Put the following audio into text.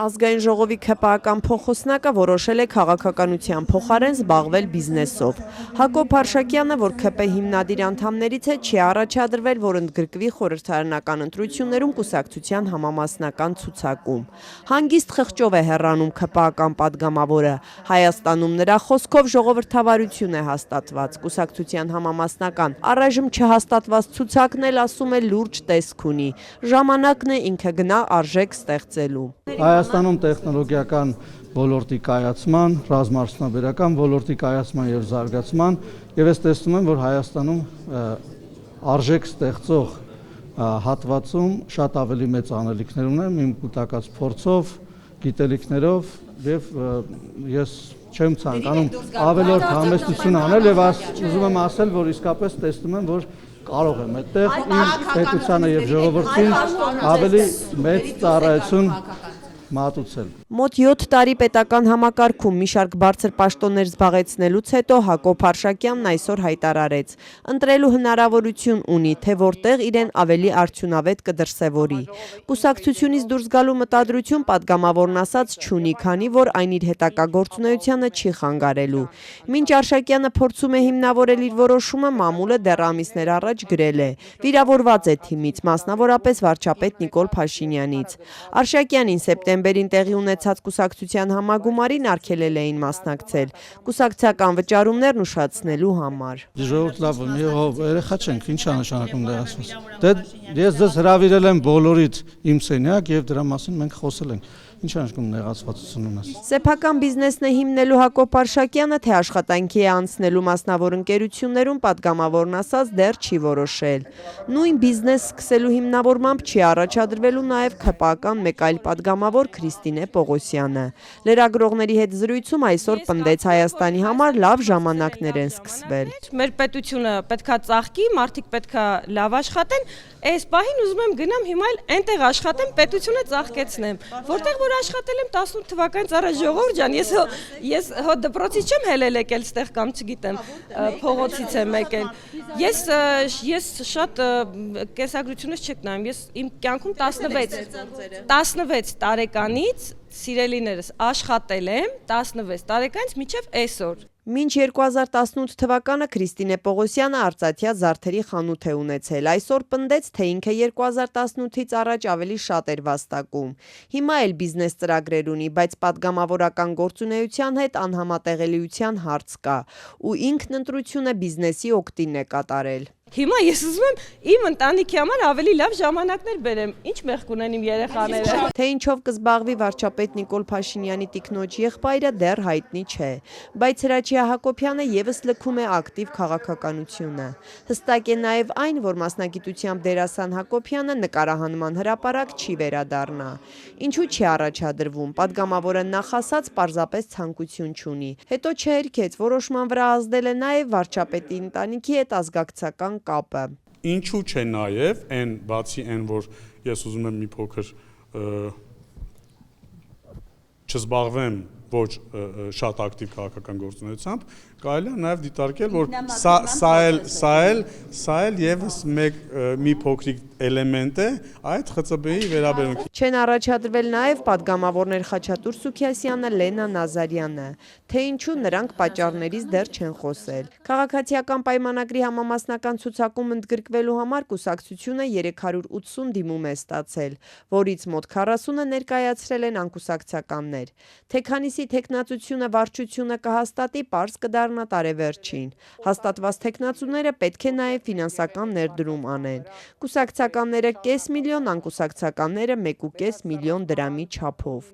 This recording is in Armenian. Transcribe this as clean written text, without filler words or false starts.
Ազգային ժողովի ՔՊԱ-ական փոխոսնակը որոշել է քաղաքականության փոխարեն զբաղվել բիզնեսով։ Հակոբ Արշակյանը, որ ՔՊ հիմնադիր անդամներից է, չի առաջադրվել, որ ընդգրկվի խորհրդարանական ընտրություններում կուսակցության համամասնական ցուցակում։ Հանգիստ խղճով է հեռանում ՔՊԱ-ական падգամավորը։ Հայաստանում նրա խոսքով ժողովրդավարություն է հաստատված։ Կուսակցության համամասնական առայժմ չհաստատված ցուցակն էլ, ասում է, լուրջ տեսք ունի։ Ժամանակն է ինքը գնա արժեք ստեղծելու։ Հայաստանում տեխնոլոգիական ոլորտի կայացման, ռազմաարդյունաբերական ոլորտի կայացման եւ զարգացման եւ ես տեսնում եմ, որ Հայաստանում արժեք ստեղծող հատվածում շատ ավելի մեծ անելիքներ ունեմ իմ կուտակած փորձով, գիտելիքներով եւ ես չեմ ցանկանում ավելորդ համեստություն անել եւ ուզում եմ ասել, որ իսկապես տեսնում եմ, որ կարող եմ այդտեղ իմ պետությանը եւ ժողովրդին ավելի մեծ ծառայություն մատուցել։ Մոտ 7 տարի պետական համակարգում մի շարք բարձր պաշտոններ զբաղեցնելուց հետո Հակոբ Արշակյանն այսօր հայտարարեց. ընտրելու հնարավորություն ունի, թե որտեղ իրեն ավելի արդյունավետ կդրսևորի։ Կուսակցությունից դուրս գալու մտադրություն падգամավորն ասաց չունի, քանի որ այն իր հետագա գործունեությանը չի խանգարելու։ Մինչ Արշակյանը փորձում է հիմնավորել իր որոշումը, մամուլը դեռ ամիսներ առաջ գրել է. վիրավորված է թիմից, մասնավորապես վարչապետ Նիկոլ Փաշինյանից։ Արշակյանին սեպտեմբերին տեղի ունեցած կուսակցության համագումարին արգելել էին մասնակցել կուսակցական վճարումներն ուշացնելու համար։ Ժողովուրդ լավ, երեխա չենք, ինչ է նշանակում դա ասած։ Դե ես ձեզ հրավիրել եմ բոլորիդ իմ սենյակ եւ դրա մասին մենք խոսել ենք։ Ինչ անշկում նեղացվածություն ունես։ Սեփական բիզնեսն է հիմնելու Հակոբ Արշակյանը, թե աշխատանքի է անցնելու մասնավոր ընկերություններում, падգամավորն ասած դեռ չի որոշել։ Նույն բիզնես սկսելու հիմնավորմամբ չի առաջադրվելու նաև ՔՊԱ-ական մեկ այլ падգամավոր Քրիստինե Պողոսյանը։ Լրագրողների հետ զրույցում այսօր պնդեց Հայաստանի համար լավ ժամանակներ են սկսվել։ Մեր պետությունը պետքա ծաղկի, մարդիկ պետքա լավ աշխատեն, այս պահին ուզում եմ գնամ հիմա էլ այնտեղ աշխատեմ, պետությունը ծաղկեցնեմ, որտեղ որ աշխատել եմ 18 թվականից առաջ ժողովուրդ ջան, ես հո դպրոցից չեմ հելել եկել ստեղ կամ չգիտեմ, փողոցից եմ եկել։ Ես շատ կեսագրությունից չեք նայում, ես իմ կյանքում 16 տարեկանից սիրելիներս աշխատել եմ 16 տարեկանից մինչև այսօր։ Մինչ 2018 թվականը Քրիստինե Պողոսյանը արծաթյա զարդերի խանութ է ունեցել, այսօր պնդեց, թե ինքը 2018-ից առաջ ավելի շատ էր վաստակում։ Հիմա էլ բիզնես ծրագրեր ունի, բայց падգամավորական գործունեության հետ անհամատեղելիության հարց կա, ու ինքն ընտրությունը բիզնեսի օգտին է կատարել։ Հիմա ես ուզում եմ իմ ընտանիքի համար ավելի լավ ժամանակներ բերեմ, ինչ մեղք ունեն իմ երեխաները։ Թե ինչով կզբաղվի վարչապետ Նիկոլ Փաշինյանի տիկնոջ եղբայրը դեռ հայտնի չէ, բայց Հրաչյա Հակոբյանը եւս լքում է ակտիվ քաղաքականությունը։ Հստակ է նաեւ այն, որ մասնագիտությամբ դերասան Հակոբյանը նկարահանման հրապարակ չի վերադառնա։ Ինչու չի առաջադրվում, падգամավորը նախ ասած պարզապես ցանկություն չունի։ Հետո չհերքեց, որոշման վրա ազդել է նաեւ վարչապետի ընտանիքի հետ ազգակցական կապը։ Ինչու չէ նաև այն բացի այն, որ ես ուզում եմ մի փոքր չզբաղվեմ ոչ շատ ակտիվ քաղաքական գործունեությամբ, կարելի է նաև դիտարկել, որ սա էլ եւս մի փոքրիկ էլեմենտ է այդ ԽԾԲ-ի վերաբերյալ։ Չեն առաջադրվել նաև падգամավորներ Խաչատուր Սուքիասյանը, Լենա Նազարյանը, թե ինչու նրանք պատճառներից դեռ չեն խոսել։ Քաղաքացիական պայմանագրի համամասնական ցուցակում ընդգրկվելու համար կուսակցությունը 380 դիմում է ստացել, որից մոտ 40-ը ներկայացրել են անկուսակցականներ։ Թե քանիսի թեկնածությունը վարչությունը կհաստատի, պարզ կդառնա տարեվերջին։ Հաստատված թեկնածուները պետք է նաև ֆինանսական ներդրում անեն։ Կուսակցականները կես միլիոն, անկուսակցականները 1.5 միլիոն դրամի չափով։